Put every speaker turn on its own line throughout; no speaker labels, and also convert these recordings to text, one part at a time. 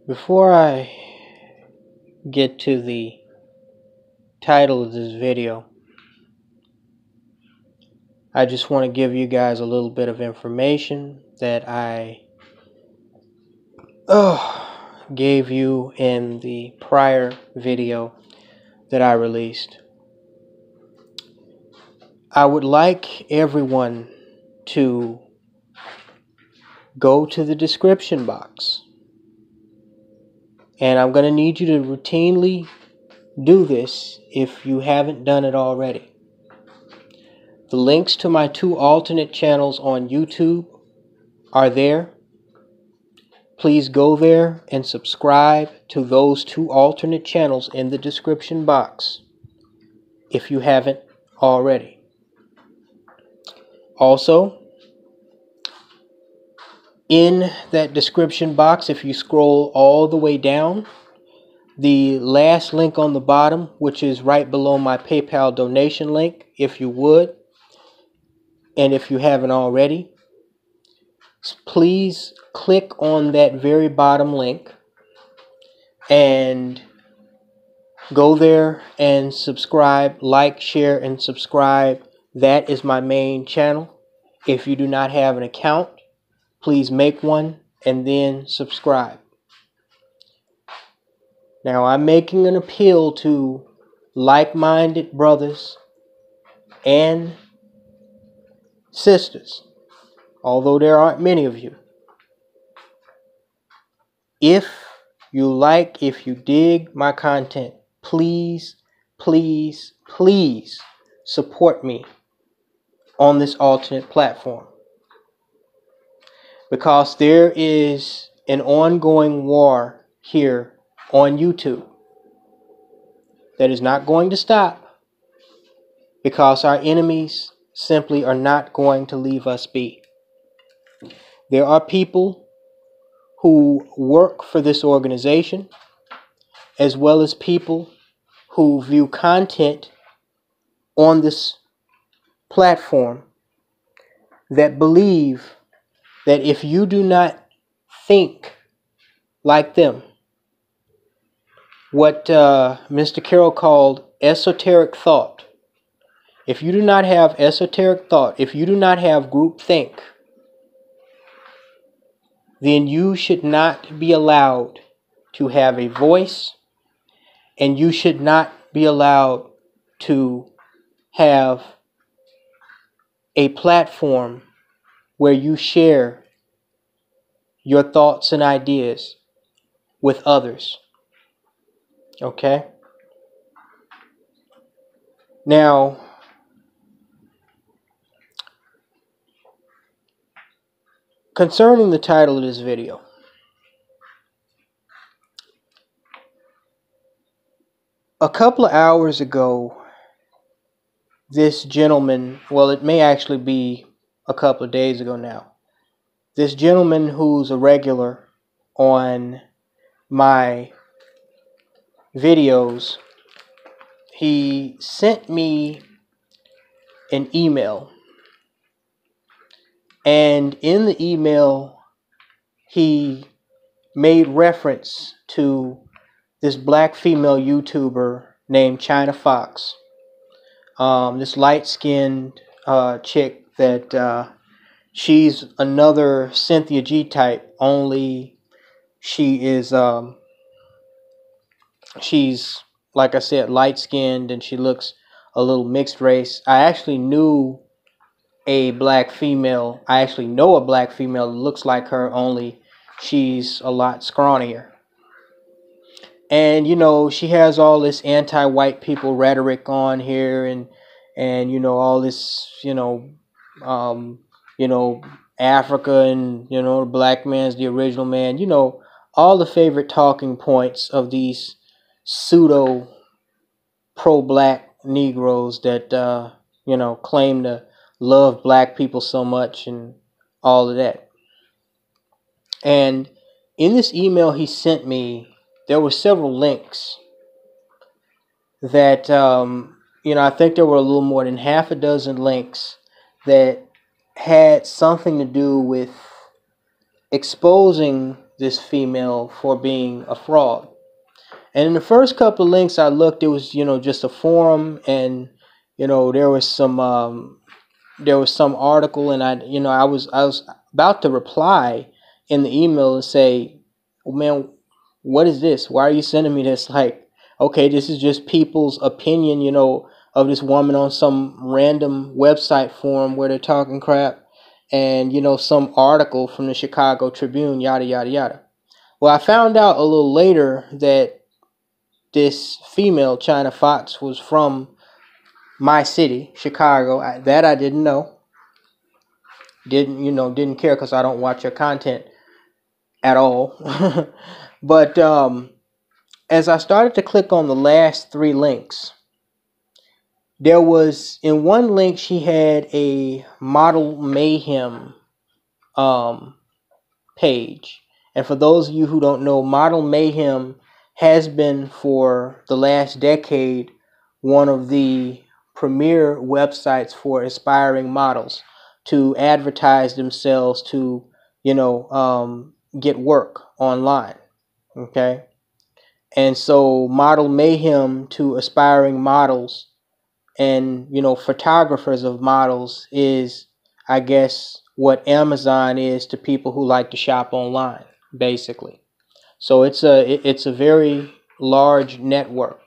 Before I get to the title of this video, I just want to give you guys a little bit of information that I gave you in the prior video that I released. I would like everyone to go to the description box, and I'm going to need you to routinely do this if you haven't done it already. The links to my 2 alternate channels on YouTube are there. Please go there and subscribe to those 2 alternate channels in the description box if you haven't already. Also, in that description box, if you scroll all the way down, the last link on the bottom, which is right below my PayPal donation link, if you would, and if you haven't already, please click on that very bottom link and go there and subscribe, like, share, and subscribe. That is my main channel. If you do not have an account, please make one and then subscribe. Now, I'm making an appeal to like-minded brothers and sisters, although there aren't many of you. If you dig my content, please, please, please support me on this alternate platform. Because there is an ongoing war here on YouTube that is not going to stop, because our enemies simply are not going to leave us be. There are people who work for this organization, as well as people who view content on this platform that believe that if you do not think like them, what Mr. Carroll called esoteric thought, if you do not have esoteric thought, if you do not have groupthink, then you should not be allowed to have a voice, and you should not be allowed to have a platform where you share your thoughts and ideas with others. Okay? Now, concerning the title of this video, a couple of hours ago, this gentleman, well, it may actually be a couple of days ago now, this gentleman who's a regular on my videos, he sent me an email. And in the email, he made reference to this black female YouTuber named Chyna Fox. This light-skinned chick that she's another Cynthia G type, only she is she's, like I said, light-skinned, and she looks a little mixed race. I actually knew a black female. I actually know a black female that looks like her, only she's a lot scrawnier. And, you know, she has all this anti-white people rhetoric on here, and you know, all this, Africa, and, the black man's the original man, all the favorite talking points of these pseudo pro-black Negroes that, claim to love black people so much and all of that. And in this email he sent me, there were several links that, I think there were a little more than half a dozen links that had something to do with exposing this female for being a fraud. And in the first couple of links I looked, it was, just a forum, and, there was some article, and I was about to reply in the email and say, oh, man, what is this? Why are you sending me this? Like, okay, this is just people's opinion, of this woman on some random website forum where they're talking crap, and, some article from the Chicago Tribune, yada, yada, yada. Well, I found out a little later that this female, Chyna Fox, was from my city, Chicago. That I didn't know. Didn't care, because I don't watch her content at all. But as I started to click on the last 3 links, there was, in one link, she had a Model Mayhem page. And for those of you who don't know, Model Mayhem has been for the last decade one of the premier websites for aspiring models to advertise themselves to, get work online. Okay. And so Model Mayhem to aspiring models and, photographers of models is, I guess, what Amazon is to people who like to shop online, basically. So it's a very large network.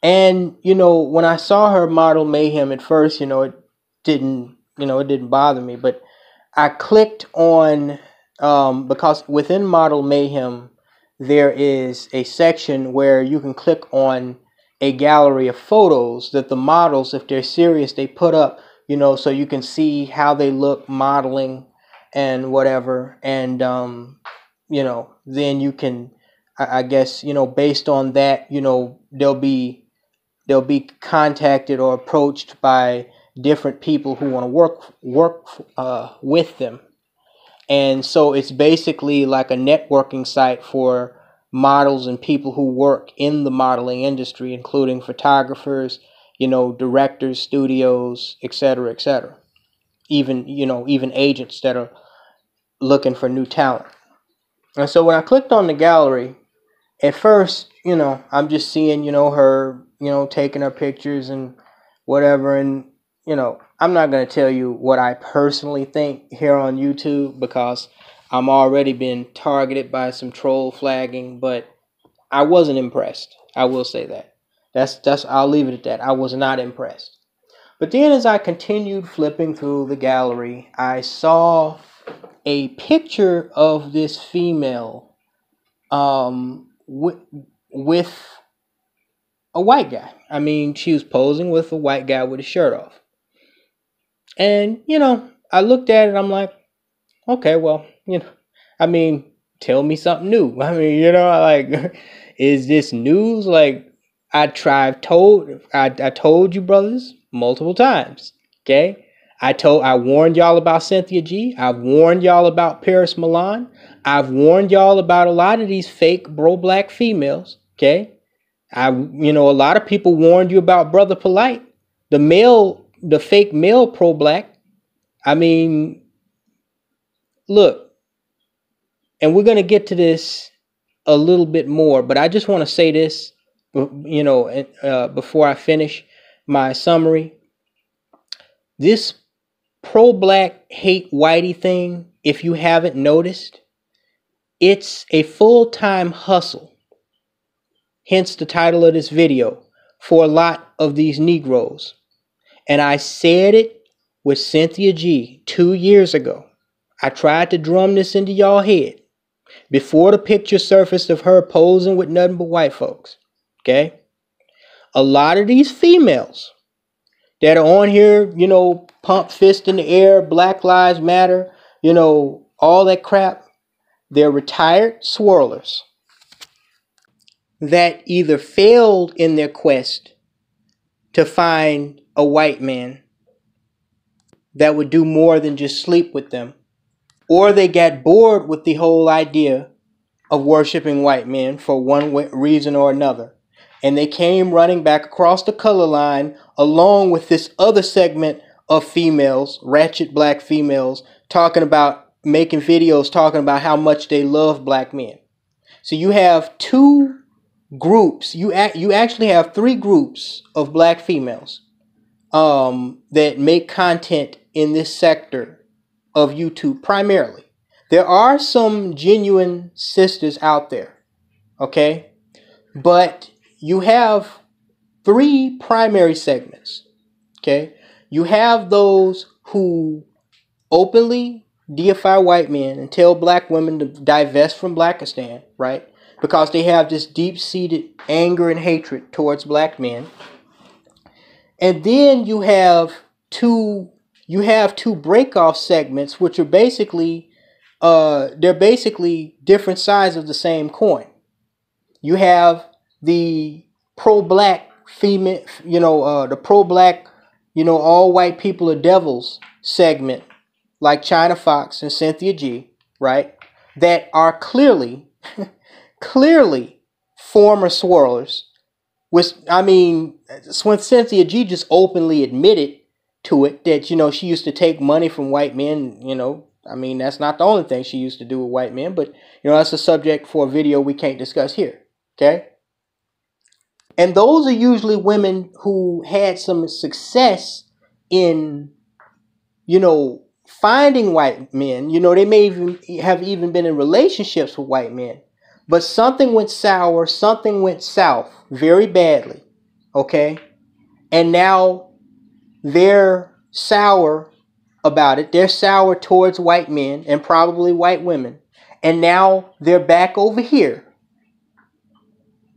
And, when I saw her Model Mayhem at first, it didn't bother me, but I clicked on, because within Model Mayhem, there is a section where you can click on a gallery of photos that the models, if they're serious, they put up, so you can see how they look modeling and whatever. And, then you can, I guess, based on that, they'll be contacted or approached by different people who want to work with them. And so it's basically like a networking site for models and people who work in the modeling industry, including photographers, directors, studios, etc., etc. Even agents that are looking for new talent. And so when I clicked on the gallery, at first, I'm just seeing, her, taking her pictures and whatever. And, I'm not going to tell you what I personally think here on YouTube, because I'm already being targeted by some troll flagging, but I wasn't impressed. I will say that. I'll leave it at that. I was not impressed. But then as I continued flipping through the gallery, I saw a picture of this female with a white guy. I mean, she was posing with a white guy with his shirt off. And, I looked at it, I'm like, okay, well, tell me something new. I mean, like, is this news? Like, I told you brothers multiple times, okay? I warned y'all about Cynthia G. I've warned y'all about Paris Milan. I've warned y'all about a lot of these fake bro-black females, okay? A lot of people warned you about Brother Polite, the fake male pro-black. I mean, look, and we're going to get to this a little bit more, but I just want to say this, before I finish my summary. This pro-black hate whitey thing, if you haven't noticed, it's a full-time hustle. Hence the title of this video, for a lot of these Negroes. And I said it with Cynthia G 2 years ago. I tried to drum this into y'all head before the picture surfaced of her posing with nothing but white folks. Okay? A lot of these females that are on here, pump fist in the air, Black Lives Matter, all that crap, they're retired swirlers that either failed in their quest to find a white man that would do more than just sleep with them, or they got bored with the whole idea of worshiping white men for one reason or another, and they came running back across the color line along with this other segment of females, ratchet black females, talking about making videos talking about how much they love black men. So you have two groups. You actually have three groups of black females that make content in this sector of YouTube primarily. There are some genuine sisters out there, okay? But you have three primary segments, okay? You have those who openly deify white men and tell black women to divest from Blackistan, right? Because they have this deep-seated anger and hatred towards black men. And then you have two break-off segments, which are basically they're basically different sides of the same coin. You have the pro-black female, the pro-black, all white people are devils segment, like Chyna Fox and Cynthia G, right? That are clearly former swirlers. Which, I mean, when Cynthia G just openly admitted to it that, she used to take money from white men, I mean, that's not the only thing she used to do with white men, but, that's a subject for a video we can't discuss here, okay? And those are usually women who had some success in, finding white men. They may have been in relationships with white men. But something went sour, something went south very badly, okay? And now they're sour about it. They're sour towards white men and probably white women. And now they're back over here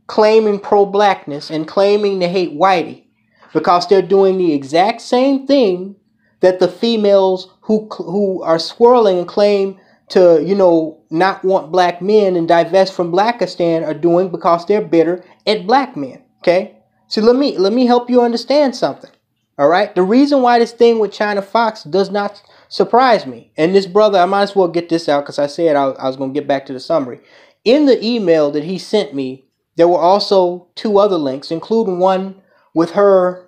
claiming pro-blackness and claiming to hate whitey because they're doing the exact same thing that the females who are swirling and claim to, not want black men and divest from Blackistan are doing because they're bitter at black men, okay? So let me help you understand something, all right? The reason why this thing with Chyna Fox does not surprise me, and this brother, I might as well get this out because I said I was going to get back to the summary. In the email that he sent me, there were also two other links, including one with her,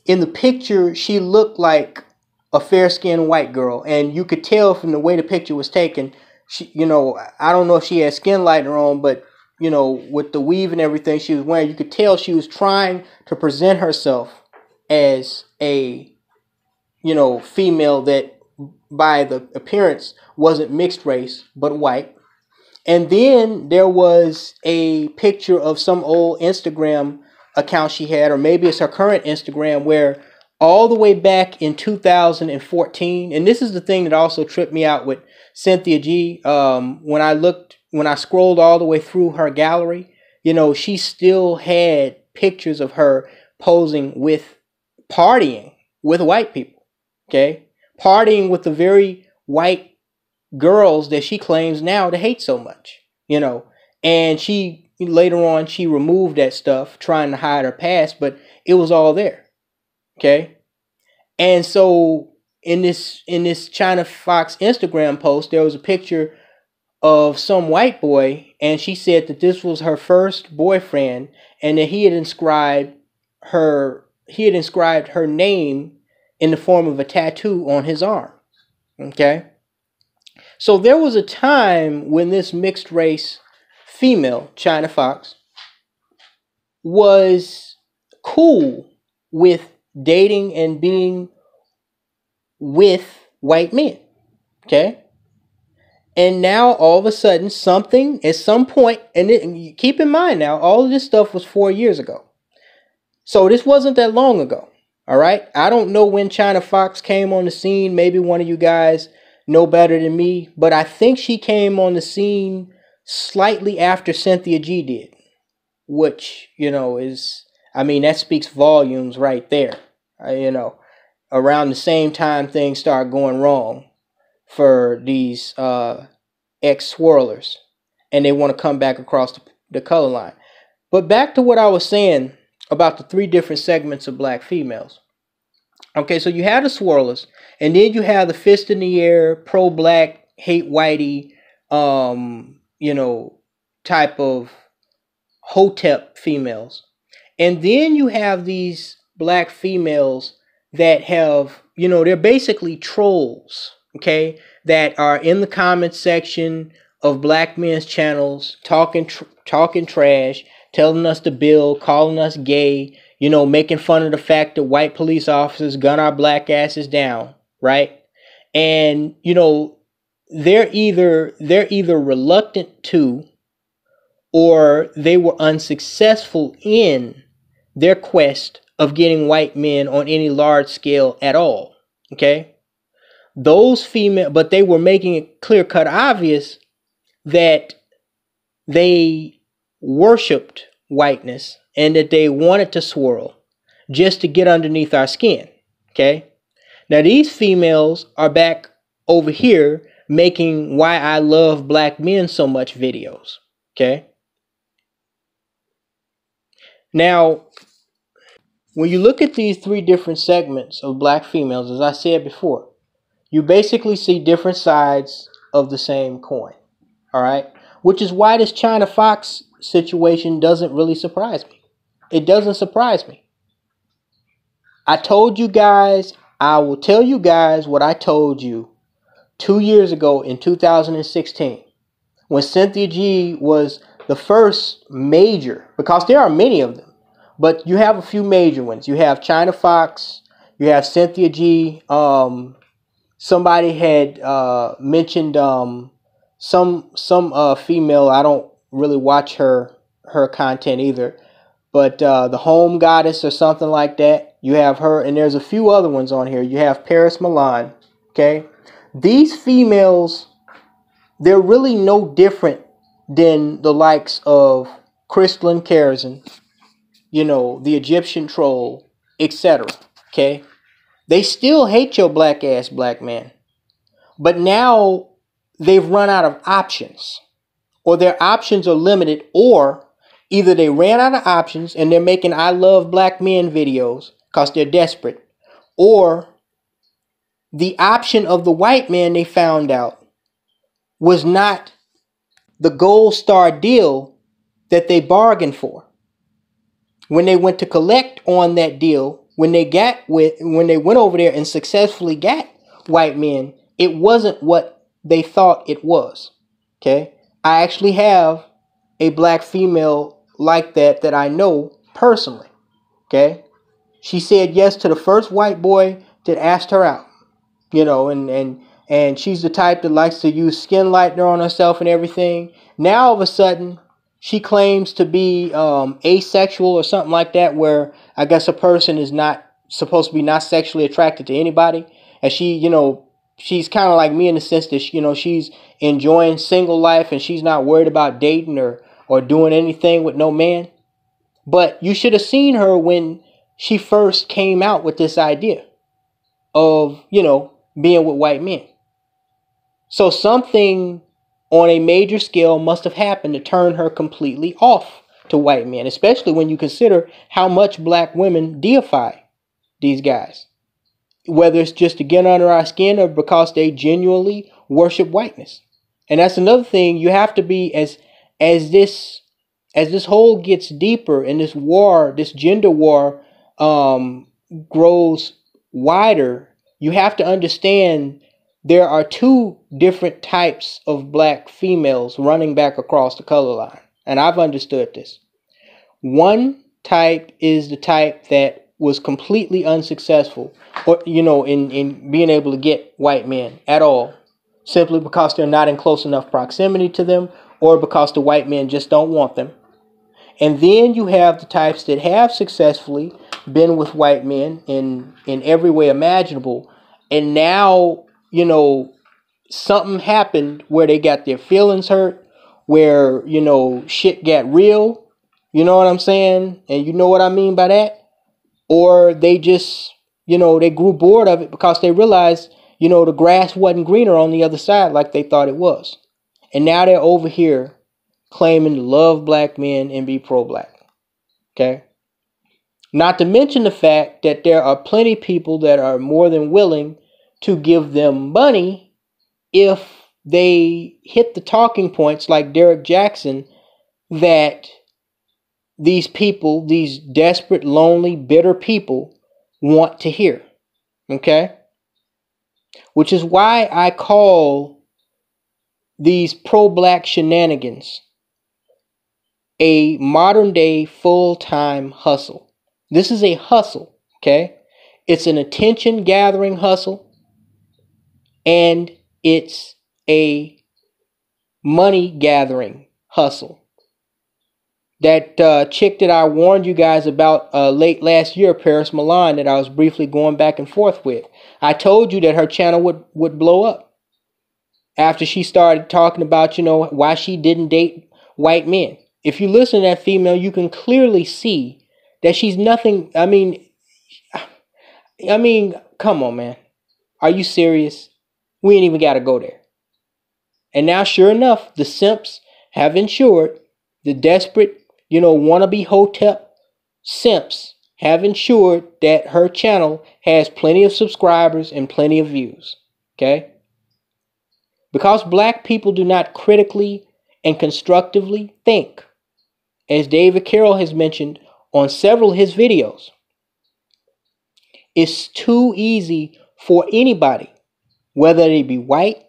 in the picture, she looked like a fair-skinned white girl, and you could tell from the way the picture was taken, she, I don't know if she had skin lightener on, but, with the weave and everything she was wearing, you could tell she was trying to present herself as a, female that by the appearance wasn't mixed race, but white. And then there was a picture of some old Instagram account she had, or maybe it's her current Instagram, where all the way back in 2014, and this is the thing that also tripped me out with Cynthia G. When I scrolled all the way through her gallery, she still had pictures of her posing with partying with white people, okay? Partying with the very white girls that she claims now to hate so much, and later on, she removed that stuff, trying to hide her past, but it was all there. Okay. And so in this Chyna Fox Instagram post, there was a picture of some white boy, and she said that this was her first boyfriend, and that he had inscribed her name in the form of a tattoo on his arm. Okay. So there was a time when this mixed race female, Chyna Fox, was cool with dating and being with white men, okay? And now all of a sudden something at some point, and keep in mind now, all of this stuff was 4 years ago. So this wasn't that long ago, all right? I don't know when Chyna Fox came on the scene. Maybe one of you guys know better than me, but I think she came on the scene slightly after Cynthia G did, which, is, I mean, that speaks volumes right there. Around the same time things start going wrong for these ex-swirlers, and they want to come back across the color line. But back to what I was saying about the three different segments of black females. Okay, so you have the swirlers, and then you have the fist in the air, pro-black, hate whitey, type of hotep females. And then you have these black females that have, they're basically trolls. okay, that are in the comment section of black men's channels talking trash, telling us to build, calling us gay, making fun of the fact that white police officers gun our black asses down, right? And they're either reluctant to, or they were unsuccessful in their quest of getting white men on any large scale at all. Okay? Those female, but they were making it clear cut obvious that they worshipped whiteness and that they wanted to swirl just to get underneath our skin. Okay? Now these females are back over here making why I love black men so much videos. Okay? Now, when you look at these three different segments of black females, as I said before, you basically see different sides of the same coin. All right? Which is why this Chyna Fox situation doesn't really surprise me. It doesn't surprise me. I told you guys, I will tell you guys what I told you 2 years ago in 2016, when Cynthia G was the first major, because there are many of them, but you have a few major ones. You have Chyna Fox, you have Cynthia G. Somebody had mentioned some female. I don't really watch her content either, but the Home Goddess or something like that. You have her, and there's a few other ones on here. You have Paris Milan. Okay, these females, they're really no different than the likes of Crystalline Karazin, the Egyptian troll, etc. Okay? They still hate your black ass, black man. But now they've run out of options. Or their options are limited, or either they ran out of options and they're making I love black men videos because they're desperate, or the option of the white man they found out was not the gold star deal that they bargained for. When they went to collect on that deal, when they went over there and successfully got white men, it wasn't what they thought it was. Okay? I actually have a black female like that I know personally. Okay? She said yes to the first white boy that asked her out. And she's the type that likes to use skin lightener on herself and everything. Now all of a sudden, she claims to be asexual or something like that, where I guess a person is not supposed to be not sexually attracted to anybody. And she's kind of like me in the sense that, she's enjoying single life and she's not worried about dating or doing anything with no man. But you should have seen her when she first came out with this idea of, being with white men. So something on a major scale must have happened to turn her completely off to white men, especially when you consider how much black women deify these guys. Whether it's just to get under our skin or because they genuinely worship whiteness. And that's another thing you have to be, as this hole gets deeper and this gender war grows wider, you have to understand there are two different types of black females running back across the color line. And I've understood this. One type is the type that was completely unsuccessful, or in being able to get white men at all, simply because they're not in close enough proximity to them, or because the white men just don't want them. And then you have the types that have successfully been with white men in every way imaginable, and now something happened where they got their feelings hurt, where shit got real. You know what I'm saying? And you know what I mean by that? Or they just, they grew bored of it because they realized, the grass wasn't greener on the other side like they thought it was. And now they're over here claiming to love black men and be pro-black. Okay? Not to mention the fact that there are plenty of people that are more than willing to give them money if they hit the talking points like Derek Jackson that these people, these desperate, lonely, bitter people want to hear. Okay? which is why I call these pro-black shenanigans a modern day full-time hustle. This is a hustle, okay? It's an attention gathering hustle, and it's a money gathering hustle. That chick that I warned you guys about late last year, Paris Milan, that I was briefly going back and forth with. I told you that her channel would blow up after she started talking about, why she didn't date white men. If you listen to that female, you can clearly see that she's nothing. I mean, come on, man. Are you serious? We ain't even got to go there. And now, sure enough, the simps have ensured, the desperate, wannabe hotep simps have ensured that her channel has plenty of subscribers and plenty of views. Okay? Because black people do not critically and constructively think, as David Carroll has mentioned on several of his videos, it's too easy for anybody, whether they be white,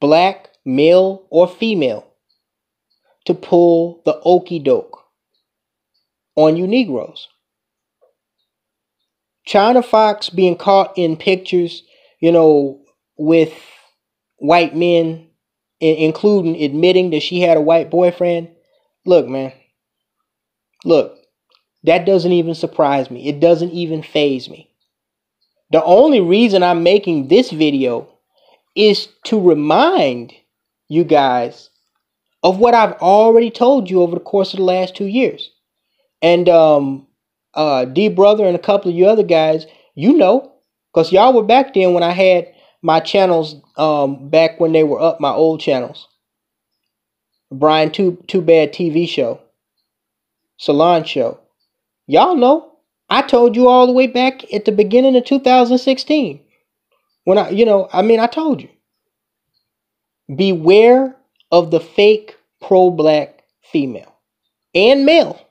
black, male, or female, to pull the okie doke on you Negroes. Chyna Fox being caught in pictures, with white men, including admitting that she had a white boyfriend. Look, man. Look, that doesn't even surprise me. It doesn't even faze me. The only reason I'm making this video is to remind you guys of what I've already told you over the course of the last 2 years. And D Brother and a couple of you other guys, because y'all were back then when I had my channels, back when they were up, my old channels. Brian Too Bad TV show, Salon show. Y'all know, I told you all the way back at the beginning of 2016. When I told you. Beware of the fake pro-black female. And male.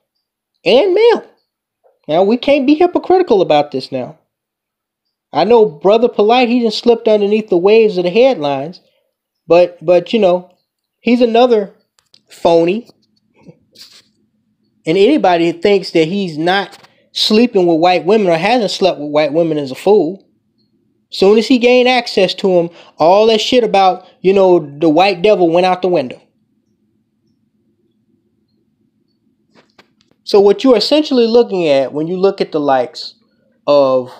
Now, we can't be hypocritical about this now. I know Brother Polite, he just slipped underneath the waves of the headlines. But he's another phony. And anybody who thinks that he's not sleeping with white women or hasn't slept with white women is a fool. Soon as he gained access to them, all that shit about, the white devil went out the window. So what you're essentially looking at when you look at the likes of,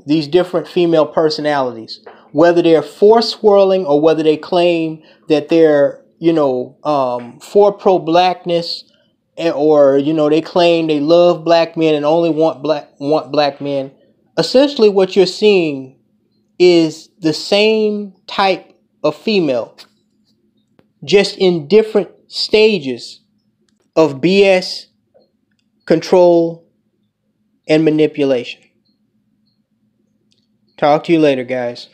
these different female personalities, whether they're for swirling or whether they claim that they're, for pro-blackness, or, they claim they love black men and only want black men. Essentially what you're seeing is the same type of female, just in different stages of BS, control, and manipulation. Talk to you later, guys.